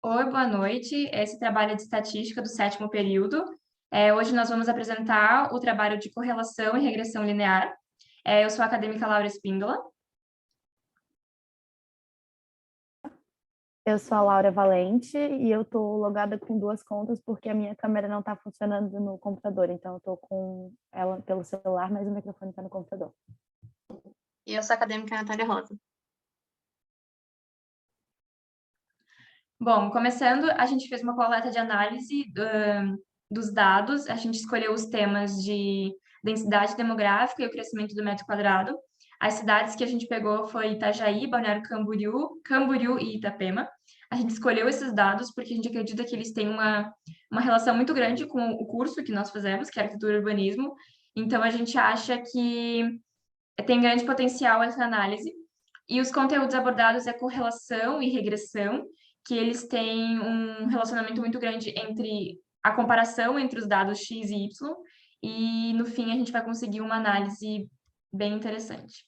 Oi, boa noite. Esse trabalho é de estatística do sétimo período. Hoje nós vamos apresentar o trabalho de correlação e regressão linear. Eu sou a acadêmica Laura Espíndola. Eu sou a Laura Valente e eu tô logada com duas contas porque a minha câmera não está funcionando no computador, então eu tô com ela pelo celular, mas o microfone está no computador. E eu sou a acadêmica Natália Rosa. Bom, começando, a gente fez uma coleta de análise dos dados. A gente escolheu os temas de densidade demográfica e o crescimento do metro quadrado. As cidades que a gente pegou foi Itajaí, Balneário Camboriú e Itapema. A gente escolheu esses dados porque a gente acredita que eles têm uma relação muito grande com o curso que nós fazemos, que é arquitetura e urbanismo. Então, a gente acha que tem grande potencial essa análise. E os conteúdos abordados é correlação e regressão, que eles têm um relacionamento muito grande entre a comparação entre os dados X e Y, e no fim a gente vai conseguir uma análise bem interessante.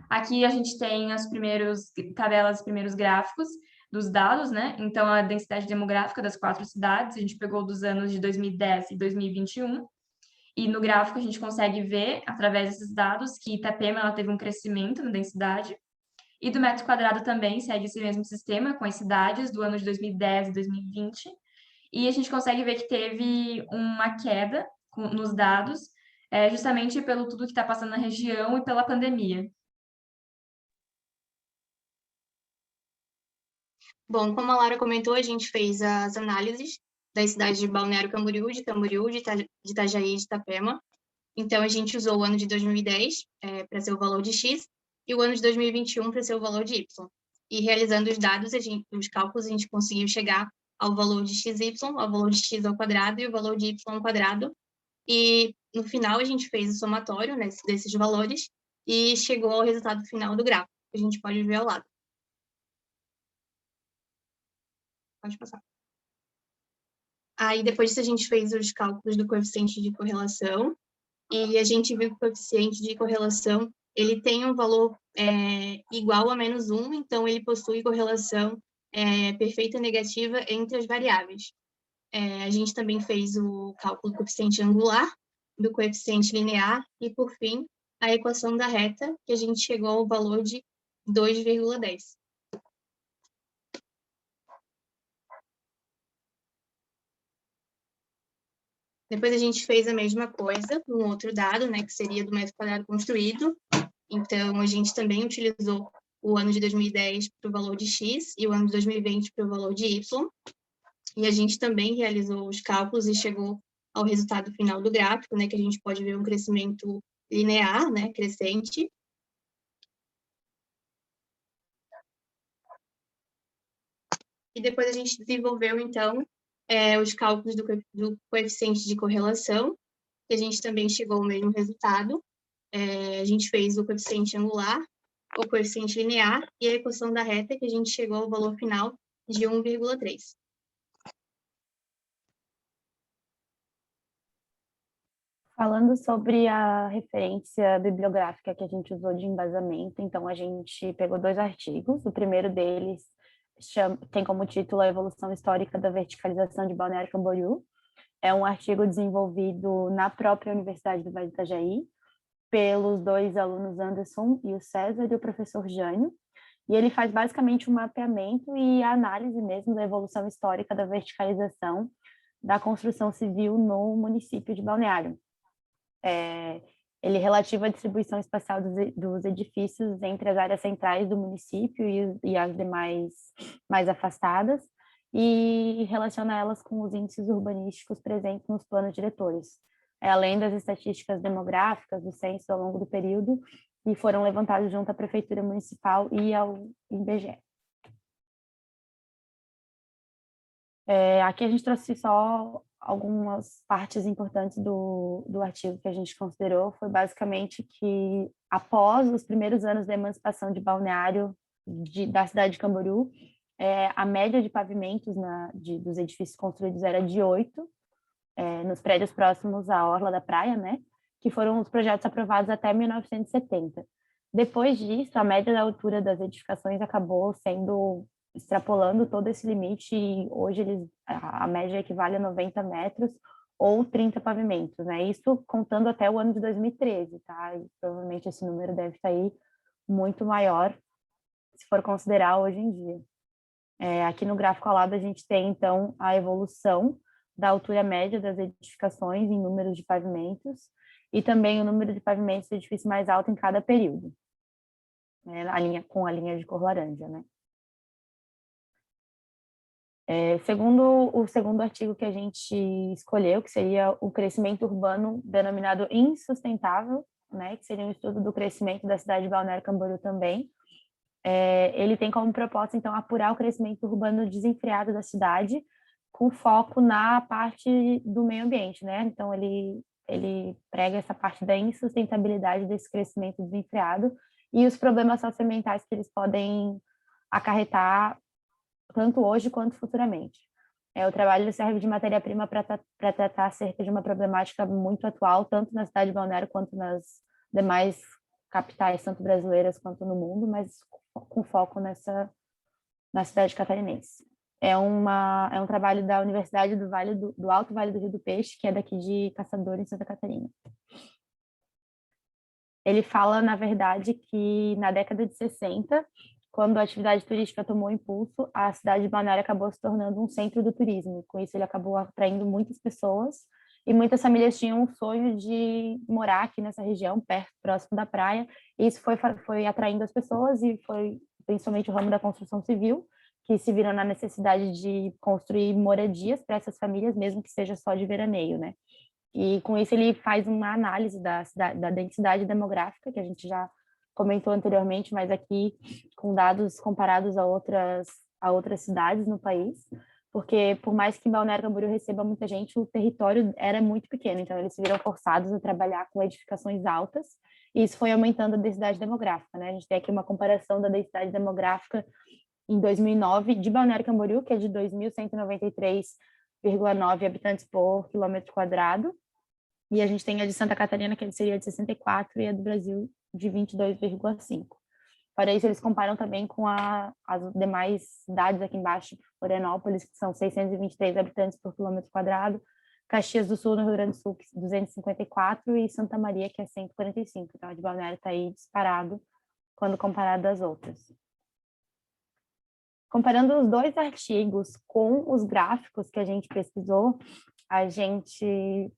Aqui a gente tem as primeiras tabelas, os primeiros gráficos dos dados, né? Então, a densidade demográfica das 4 cidades, a gente pegou dos anos de 2010 e 2021. E no gráfico a gente consegue ver, através desses dados, que Itapema ela teve um crescimento na densidade. E do metro quadrado também segue esse mesmo sistema, com as cidades do ano de 2010 e 2020. E a gente consegue ver que teve uma queda nos dados, justamente pelo tudo que está passando na região e pela pandemia. Bom, como a Laura comentou, a gente fez as análises das cidades de Balneário Camboriú, de Itajaí e de Itapema. Então, a gente usou o ano de 2010 para ser o valor de X e o ano de 2021 para ser o valor de Y. E realizando os dados, os cálculos, a gente conseguiu chegar ao valor de XY, ao valor de X ao quadrado e o valor de Y ao quadrado. E, no final, a gente fez o somatório, né, desses valores e chegou ao resultado final do gráfico, que a gente pode ver ao lado. Pode passar. Aí, depois disso, a gente fez os cálculos do coeficiente de correlação, e a gente viu que o coeficiente de correlação ele tem um valor igual a -1, então ele possui correlação perfeita negativa entre as variáveis. A gente também fez o cálculo do coeficiente angular, do coeficiente linear, e, por fim, a equação da reta, que a gente chegou ao valor de 2,10. Depois a gente fez a mesma coisa com outro dado, né, que seria do metro quadrado construído. Então, a gente também utilizou o ano de 2010 para o valor de X e o ano de 2020 para o valor de Y. E a gente também realizou os cálculos e chegou ao resultado final do gráfico, né, que a gente pode ver um crescimento linear, né, crescente. E depois a gente desenvolveu, então, os cálculos do coeficiente de correlação, que a gente também chegou ao mesmo resultado. A gente fez o coeficiente angular, o coeficiente linear e a equação da reta, que a gente chegou ao valor final de 1,3. Falando sobre a referência bibliográfica que a gente usou de embasamento, então a gente pegou 2 artigos. O primeiro deles tem como título A Evolução Histórica da Verticalização de Balneário Camboriú. É um artigo desenvolvido na própria Universidade do Vale do Itajaí, pelos 2 alunos Anderson e o César e o professor Jânio, e ele faz basicamente um mapeamento e a análise mesmo da evolução histórica da verticalização da construção civil no município de Balneário. Ele é relativo à distribuição espacial dos edifícios entre as áreas centrais do município e as demais mais afastadas, e relaciona elas com os índices urbanísticos presentes nos planos diretores, além das estatísticas demográficas do censo ao longo do período, que foram levantados junto à Prefeitura Municipal e ao IBGE. Aqui a gente trouxe só algumas partes importantes do artigo que a gente considerou. Foi basicamente que, após os primeiros anos da emancipação de Balneário, da cidade de Camboriú, a média de pavimentos dos edifícios construídos era de 8, nos prédios próximos à orla da praia, né, que foram os projetos aprovados até 1970. Depois disso, a média da altura das edificações acabou sendo extrapolando todo esse limite e hoje a média equivale a 90 metros ou 30 pavimentos, né? Isso contando até o ano de 2013, tá? E provavelmente esse número deve estar aí muito maior se for considerar hoje em dia. Aqui no gráfico ao lado a gente tem, então, a evolução da altura média das edificações em números de pavimentos e também o número de pavimentos do edifício mais alto em cada período, né? Com a linha de cor laranja, né? Segundo o segundo artigo que a gente escolheu, que seria o crescimento urbano denominado insustentável, né, que seria um estudo do crescimento da cidade de Balneário Camboriú também, ele tem como proposta, então, apurar o crescimento urbano desenfreado da cidade, com foco na parte do meio ambiente, né? Então, ele prega essa parte da insustentabilidade desse crescimento desenfreado e os problemas socioambientais que eles podem acarretar tanto hoje quanto futuramente. O trabalho serve de matéria-prima para tratar acerca de uma problemática muito atual, tanto na cidade de Balneário quanto nas demais capitais, tanto brasileiras quanto no mundo, mas com foco na cidade catarinense. É um trabalho da Universidade do Alto Vale do Rio do Peixe, que é daqui de Caçador, em Santa Catarina. Ele fala, na verdade, que na década de 60, quando a atividade turística tomou impulso, a cidade de Balneário acabou se tornando um centro do turismo. Com isso, ele acabou atraindo muitas pessoas e muitas famílias tinham o sonho de morar aqui nessa região, perto, próximo da praia. E isso foi atraindo as pessoas e foi principalmente o ramo da construção civil, que se viram na necessidade de construir moradias para essas famílias, mesmo que seja só de veraneio, né? E com isso ele faz uma análise da densidade demográfica, que a gente já comentou anteriormente, mas aqui com dados comparados a outras cidades no país, porque por mais que Balneário Camboriú receba muita gente, o território era muito pequeno, então eles se viram forçados a trabalhar com edificações altas, e isso foi aumentando a densidade demográfica, né? A gente tem aqui uma comparação da densidade demográfica em 2009 de Balneário Camboriú, que é de 2.193,9 habitantes por quilômetro quadrado, e a gente tem a de Santa Catarina, que seria de 64, e a do Brasil de 22,5. Para isso, eles comparam também com as demais cidades aqui embaixo, Florianópolis, que são 623 habitantes por quilômetro quadrado, Caxias do Sul, no Rio Grande do Sul, 254, e Santa Maria, que é 145. Então, a de Balneário está aí disparado quando comparado às outras. Comparando os dois artigos com os gráficos que a gente pesquisou, a gente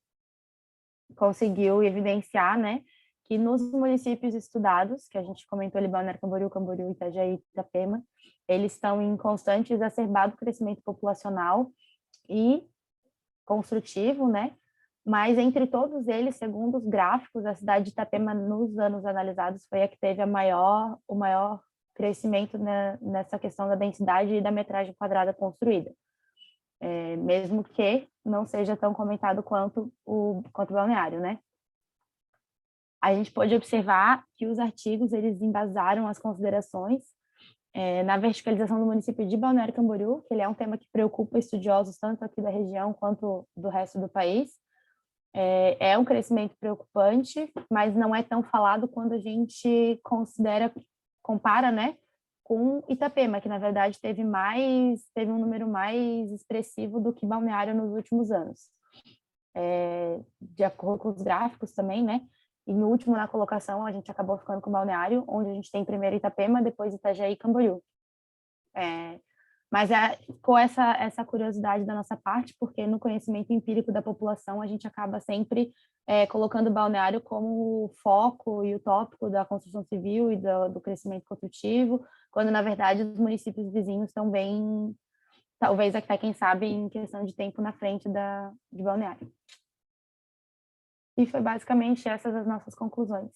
conseguiu evidenciar, né, que nos municípios estudados, que a gente comentou ali, Balneário Camboriú, Camboriú, Itajaí, Itapema, eles estão em constante exacerbado crescimento populacional e construtivo, né? Mas entre todos eles, segundo os gráficos, a cidade de Itapema, nos anos analisados, foi a que teve o maior crescimento, né, nessa questão da densidade e da metragem quadrada construída. Mesmo que não seja tão comentado quanto o Balneário, né? A gente pode observar que os artigos, eles embasaram as considerações na verticalização do município de Balneário Camboriú, que ele é um tema que preocupa estudiosos tanto aqui da região quanto do resto do país. É um crescimento preocupante, mas não é tão falado quando a gente compara, né, com Itapema, que na verdade teve um número mais expressivo do que Balneário nos últimos anos. De acordo com os gráficos também, né? E no último na colocação a gente acabou ficando com Balneário, onde a gente tem primeiro Itapema, depois Itajaí e Camboriú. Mas com essa curiosidade da nossa parte, porque no conhecimento empírico da população a gente acaba sempre colocando o Balneário como o foco e o tópico da construção civil e do crescimento construtivo, quando na verdade os municípios vizinhos estão bem, talvez até quem sabe em questão de tempo na frente de Balneário. E foi basicamente essas as nossas conclusões.